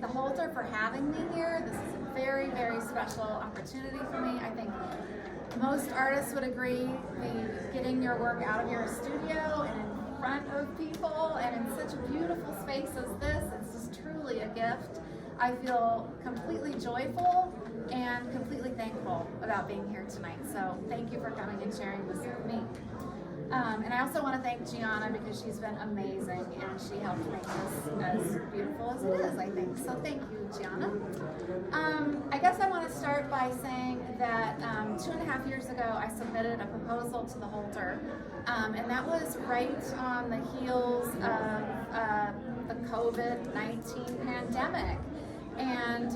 the Holter for having me here. This is a very, very special opportunity for me. I think most artists would agree, getting your work out of your studio and in front of people and in such a beautiful space as this, it's just truly a gift. I feel completely joyful and completely thankful about being here tonight. So thank you for coming and sharing this with me. And I also want to thank Gianna because she's been amazing and she helped make this as beautiful as it is, I think. So thank you, Gianna. I guess I want to start by saying that 2.5 years ago I submitted a proposal to the Holter, and that was right on the heels of the COVID-19 pandemic. And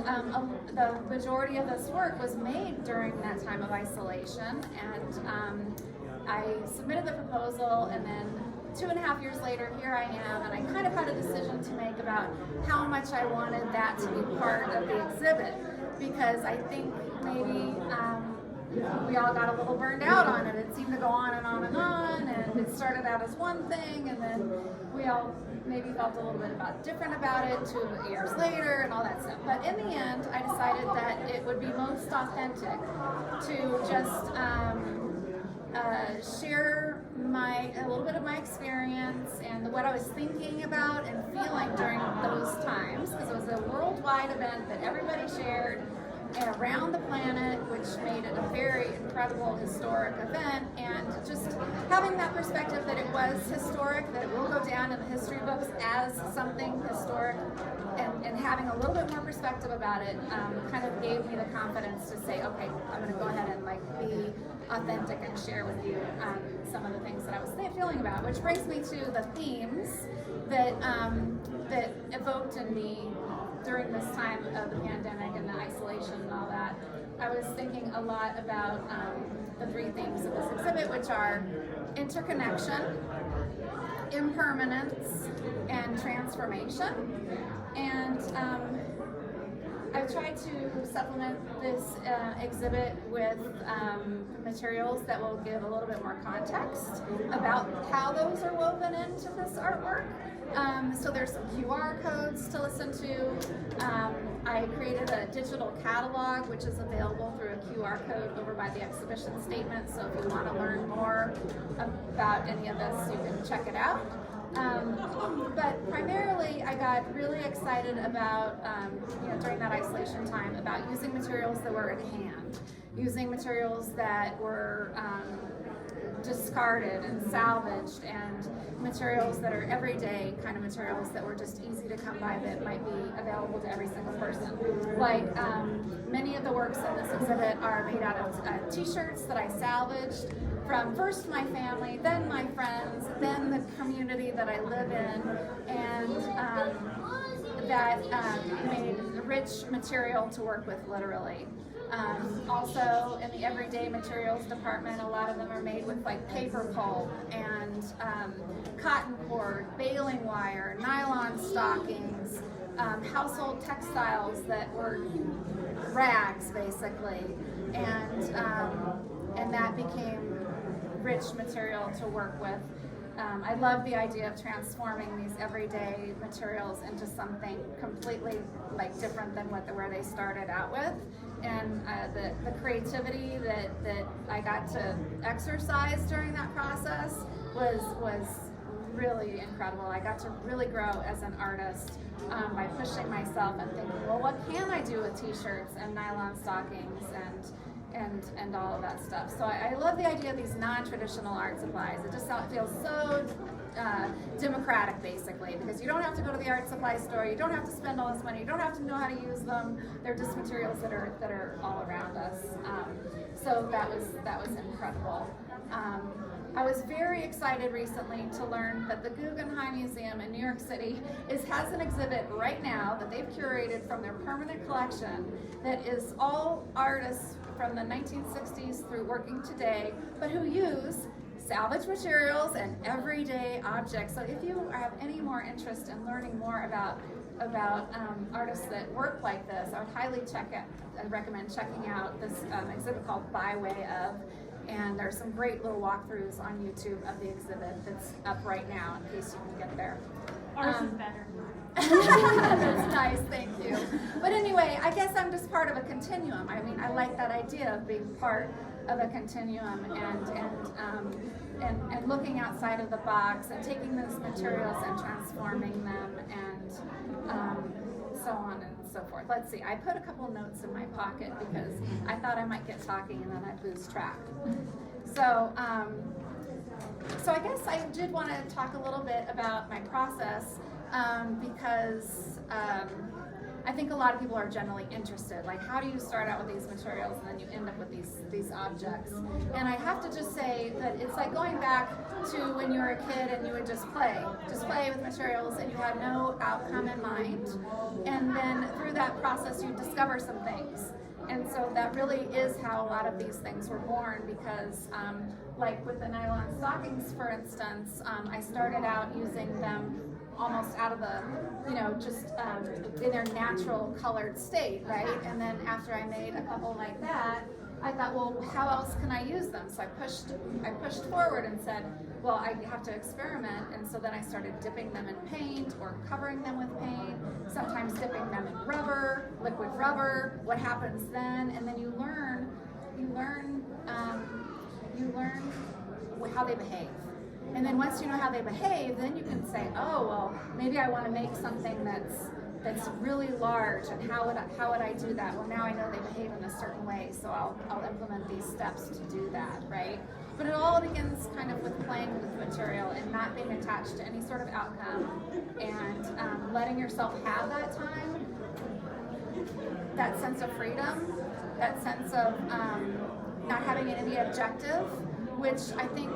the majority of this work was made during that time of isolation, and I submitted the proposal, and then 2.5 years later, here I am, and I kind of had a decision to make about how much I wanted that to be part of the exhibit, because I think maybe we all got a little burned out on it. It seemed to go on and on and on, and it started out as one thing, and then we all maybe felt a little bit different about it 2 years later and all that stuff. But in the end, I decided that it would be most authentic to just share a little bit of my experience and what I was thinking about and feeling during those times, because it was a worldwide event that everybody shared around the planet, which made it a very incredible historic event. And just having that perspective that it was historic, that it will go down in the history books as something historic, and having a little bit more perspective about it kind of gave me the confidence to say, okay, I'm going to go ahead and be authentic and share with you some of the things that I was feeling about, which brings me to the themes that that evoked in me during this time of the pandemic and the isolation and all that. I was thinking a lot about the 3 themes of this exhibit, which are interconnection, impermanence, and transformation. And I've tried to supplement this exhibit with materials that will give a little bit more context about how those are woven into this artwork. So there's some QR codes to listen to. I created a digital catalog, which is available through a QR code over by the exhibition statement. So if you want to learn more about any of this, you can check it out. But primarily, I got really excited about, during that isolation time, about using materials that were at hand, using materials that were discarded and salvaged, and materials that are everyday kind of materials that were just easy to come by, that might be available to every single person. Like many of the works in this exhibit are made out of t-shirts that I salvaged from first my family, then my friends, then the community that I live in, and that made rich material to work with, literally. Also, in the everyday materials department, a lot of them are made with paper pulp and cotton cord, baling wire, nylon stockings, household textiles that were rags, basically, and that became rich material to work with. I love the idea of transforming these everyday materials into something completely different than where they started out with, and the creativity that I got to exercise during that process was really incredible. I got to really grow as an artist by pushing myself and thinking, well, what can I do with t-shirts and nylon stockings and all of that stuff. So I love the idea of these non-traditional art supplies. It just feels so democratic, basically, because you don't have to go to the art supply store, you don't have to spend all this money, you don't have to know how to use them. They're just materials that are all around us. So that was incredible. I was very excited recently to learn that the Guggenheim Museum in New York City has an exhibit right now that they've curated from their permanent collection that is all artists from the 1960s through working today, but who use salvage materials and everyday objects. So if you have any more interest in learning more about artists that work like this, I would highly recommend checking out this exhibit called By Way Of. And there's some great little walkthroughs on YouTube of the exhibit that's up right now in case you can get there. Ours is better. That's nice, thank you. But anyway, I guess I'm just part of a continuum. I mean, I like that idea of being part of a continuum and looking outside of the box and taking those materials and transforming them and so on and so forth. Let's see, I put a couple notes in my pocket because I thought I might get talking and then I'd lose track. So I guess I did want to talk a little bit about my process because I think a lot of people are generally interested. Like, how do you start out with these materials and then you end up with these objects? And I have to just say that it's like going back to when you were a kid and you would just play with materials and you had no outcome in mind. And then through that process you discover some things. And so that really is how a lot of these things were born because like with the nylon stockings, for instance, I started out using them almost out of the, just in their natural colored state, right? And then after I made a couple like that, I thought, well, how else can I use them? So I pushed forward and said, well, I have to experiment. And so then I started dipping them in paint or covering them with paint, sometimes dipping them in rubber, liquid rubber. What happens then? And then you learn how they behave. And then once you know how they behave, then you can say, oh, well, maybe I want to make something that's really large, and how would I do that? Well, now I know they behave in a certain way, so I'll implement these steps to do that, right? But it all begins kind of with playing with the material and not being attached to any sort of outcome, and letting yourself have that time, that sense of freedom, that sense of not having any objective, which I think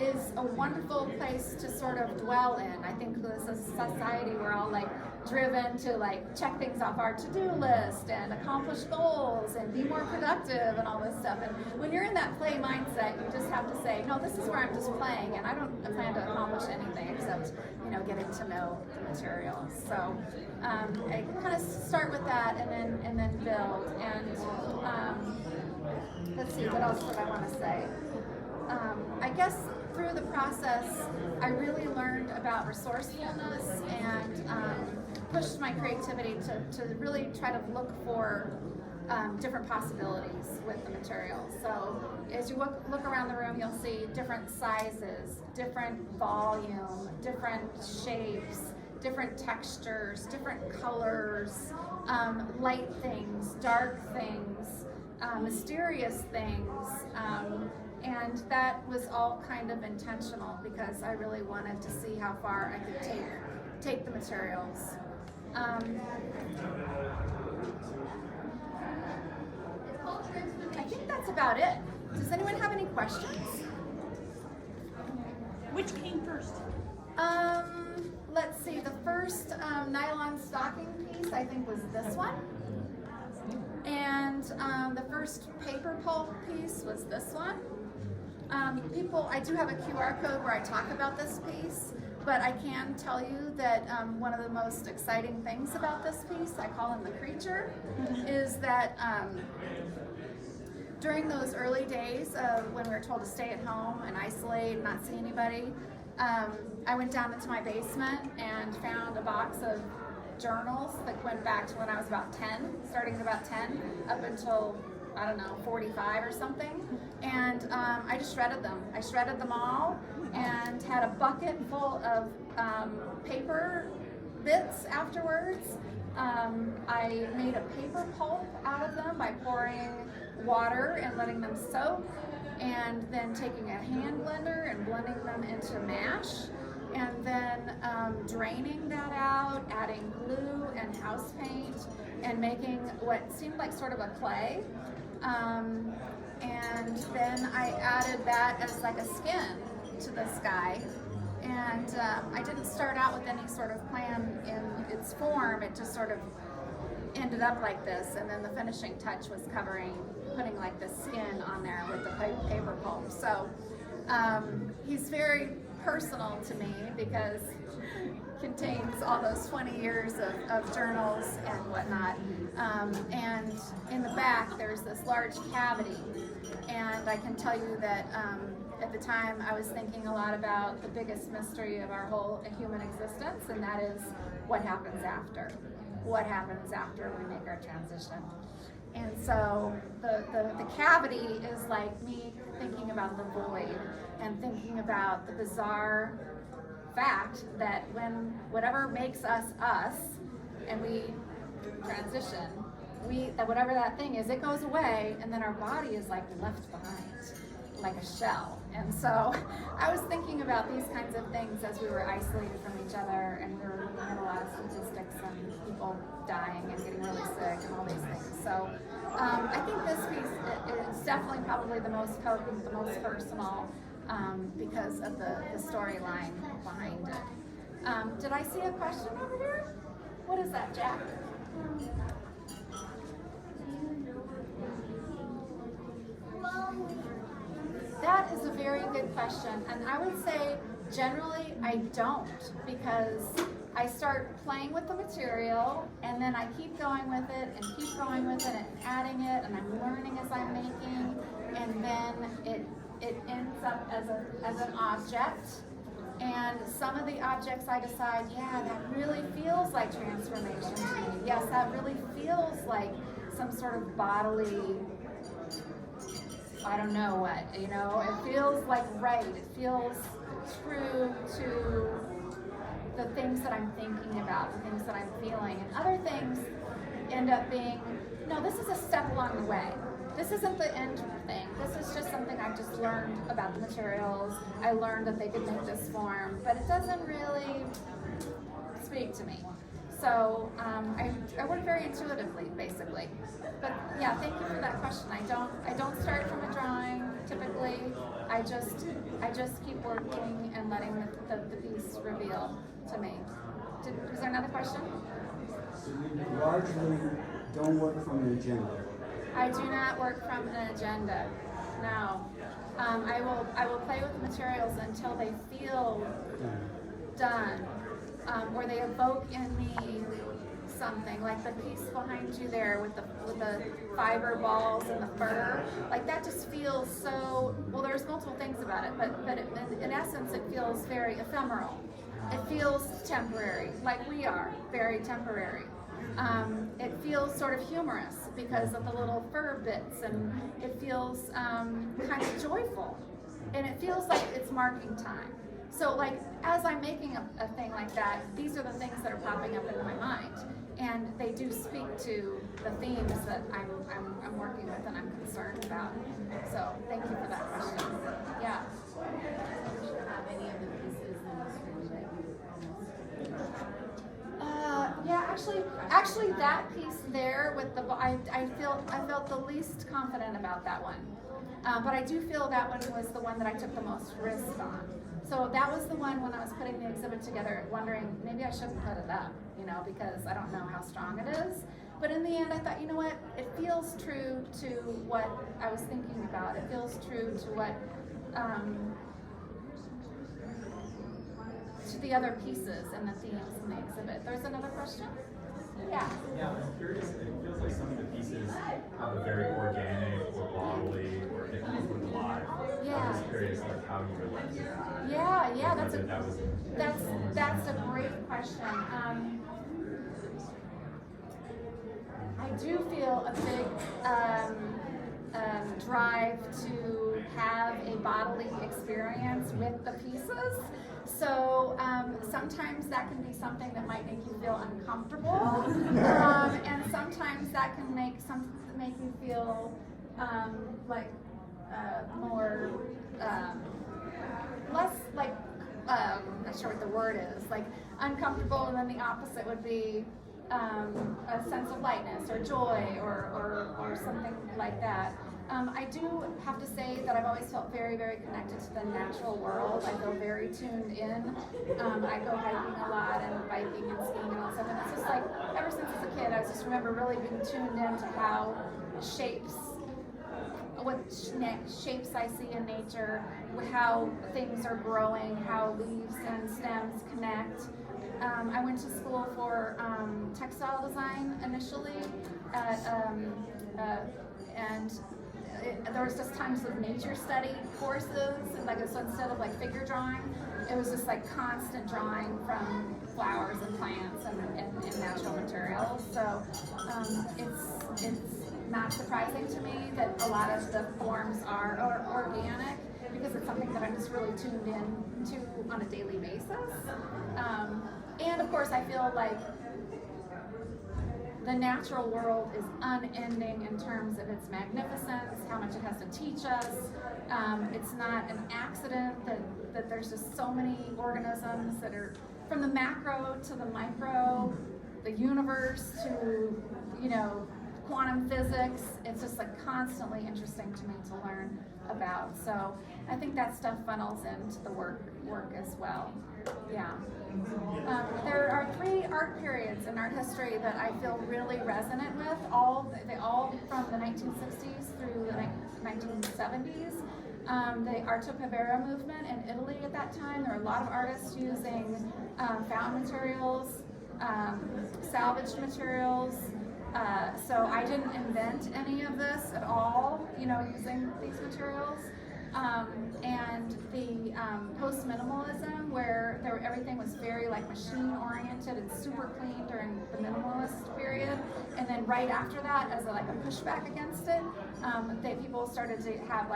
is a wonderful place to sort of dwell in. I think this is a society we're all like driven to like check things off our to-do list and accomplish goals and be more productive and all this stuff. And when you're in that play mindset, you just have to say, no, this is where I'm just playing and I don't plan to accomplish anything except, getting to know the materials. So I kind of start with that and then build. And let's see, what else would I want to say? I guess through the process, I really learned about resourcefulness and pushed my creativity to really try to look for different possibilities with the materials. So as you look around the room, you'll see different sizes, different volume, different shapes, different textures, different colors, light things, dark things, mysterious things. And that was all kind of intentional because I really wanted to see how far I could take the materials. I think that's about it. Does anyone have any questions? Which came first? Let's see, the first nylon stocking piece I think was this one. And the first paper pulp piece was this one. I do have a QR code where I talk about this piece, but I can tell you that one of the most exciting things about this piece, I call him the creature, is that during those early days when we were told to stay at home and isolate and not see anybody, I went down into my basement and found a box of journals that went back to when I was about 10, starting at about 10, up until, 45 or something. And I just shredded them. I shredded them all and had a bucket full of paper bits afterwards. I made a paper pulp out of them by pouring water and letting them soak, and then taking a hand blender and blending them into mash, and then draining that out, adding glue and house paint, and making what seemed like sort of a clay. And then I added that as like a skin to this guy. And I didn't start out with any sort of plan in its form. It just sort of ended up like this. And then the finishing touch was putting like the skin on there with the paper pulp. So he's very personal to me because contains all those 20 years of journals and whatnot. And in the back, there's this large cavity. And I can tell you that at the time I was thinking a lot about the biggest mystery of our whole human existence, and that is what happens after. What happens after we make our transition? And so the cavity is like me thinking about the void and thinking about the bizarre fact that when whatever makes us us and we transition, that whatever that thing is, it goes away, and then our body is like left behind, like a shell. And so I was thinking about these kinds of things as we were isolated from each other, and we were looking at a lot of statistics and people dying and getting really sick and all these things. So I think this piece is definitely probably the most potent, the most personal, because of the storyline behind it. Did I see a question over here? What is that, Jack? That is a very good question, and I would say generally I don't, because I start playing with the material and then I keep going with it and keep going with it and adding it, and I'm learning as I'm making, and then it ends up as an object. And some of the objects I decide, yeah, that really feels like transformation to me. Yes, that really feels like some sort of bodily, I don't know what, it feels like right. It feels true to the things that I'm thinking about, the things that I'm feeling. And other things end up being, no, this is a step along the way. This isn't the end thing. This is just something I've just learned about the materials. I learned that they could make this form, but it doesn't really speak to me. So I work very intuitively, basically. But yeah, thank you for that question. I don't start from a drawing typically. I just keep working and letting the piece reveal to me. Is there another question? So you largely don't work from an agenda. I do not work from an agenda. No. I will play with the materials until they feel done, or they evoke in me something, like the piece behind you there with the fiber balls and the fur. Like that just feels so. Well, there's multiple things about it, but in essence, it feels very ephemeral. It feels temporary, like we are, very temporary. It feels sort of humorous because of the little fur bits, and it feels kind of joyful, and it feels like it's marking time. So like as I'm making a thing like that, these are the things that are popping up into my mind, and they do speak to the themes that I'm working with and I'm concerned about. So thank you for that question. Yeah. Yeah, actually, that piece there with the I felt the least confident about that one, but I do feel that one was the one that I took the most risk on. So that was the one when I was putting the exhibit together, wondering maybe I shouldn't put it up, because I don't know how strong it is. But in the end, I thought, you know what? It feels true to what I was thinking about. It feels true to what. To the other pieces and the themes in the exhibit. There's another question? Yeah. Yeah, I'm curious. It feels like some of the pieces have a very organic or bodily or it feels alive. Yeah. I'm just curious, like how you relate to that. Yeah. That's a great question. I do feel a big drive to have a bodily experience with the pieces. So sometimes that can be something that might make you feel uncomfortable, and sometimes that can make you feel like more less like I'm not sure what the word is, like uncomfortable, and then the opposite would be a sense of lightness or joy or something like that. I do have to say that I've always felt very, very connected to the natural world. I feel very tuned in. I go hiking a lot and biking and skiing and all stuff, and it's just like ever since as a kid, I just remember really being tuned into how what shapes I see in nature, how things are growing, how leaves and stems connect. I went to school for textile design initially, and there was just times of nature study courses, and like so instead of like figure drawing, it was just like constant drawing from flowers and plants and natural materials. So it's not surprising to me that a lot of the forms are organic, because it's something that I'm just really tuned in to on a daily basis. And of course, I feel like the natural world is unending in terms of its magnificence, how much it has to teach us. It's not an accident that there's just so many organisms that are from the macro to the micro, the universe to, quantum physics. It's just like constantly interesting to me to learn about. So I think that stuff funnels into the work as well. Yeah. There are 3 art periods in art history that I feel really resonant with. They all from the 1960s through the 1970s. The Arte Povera movement in Italy at that time. There were a lot of artists using found materials, salvaged materials. So I didn't invent any of this at all, using these materials. And the post-minimalism, where everything was very like machine-oriented and super clean during the minimalist period, and then right after that, as a pushback against it, people started to have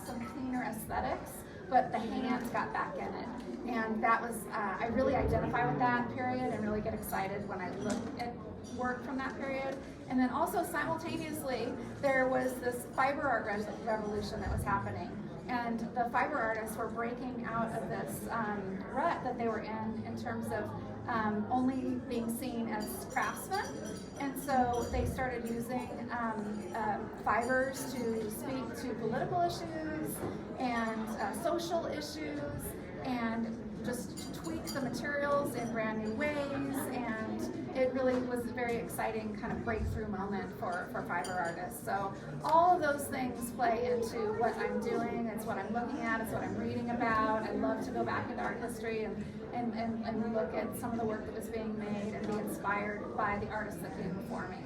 some cleaner aesthetics, but the hands got back in it, and that was I really identify with that period and really get excited when I look at work from that period. And then also simultaneously, there was this fiber art revolution that was happening. And the fiber artists were breaking out of this rut that they were in terms of only being seen as craftsmen. And so they started using fibers to speak to political issues and social issues, and just tweak the materials in brand new ways. And it really was a very exciting kind of breakthrough moment for fiber artists. So all of those things play into what I'm doing. It's what I'm looking at. It's what I'm reading about. I love to go back into art history and look at some of the work that was being made and be inspired by the artists that came before me.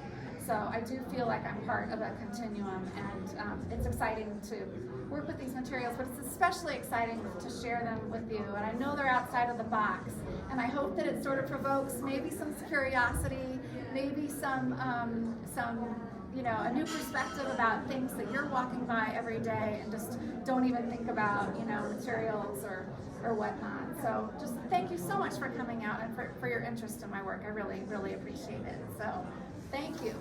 So I do feel like I'm part of a continuum, and it's exciting to work with these materials, but it's especially exciting to share them with you. And I know they're outside of the box, and I hope that it sort of provokes maybe some curiosity, maybe some a new perspective about things that you're walking by every day and just don't even think about, materials or whatnot. So just thank you so much for coming out and for your interest in my work. I really, really appreciate it. So thank you.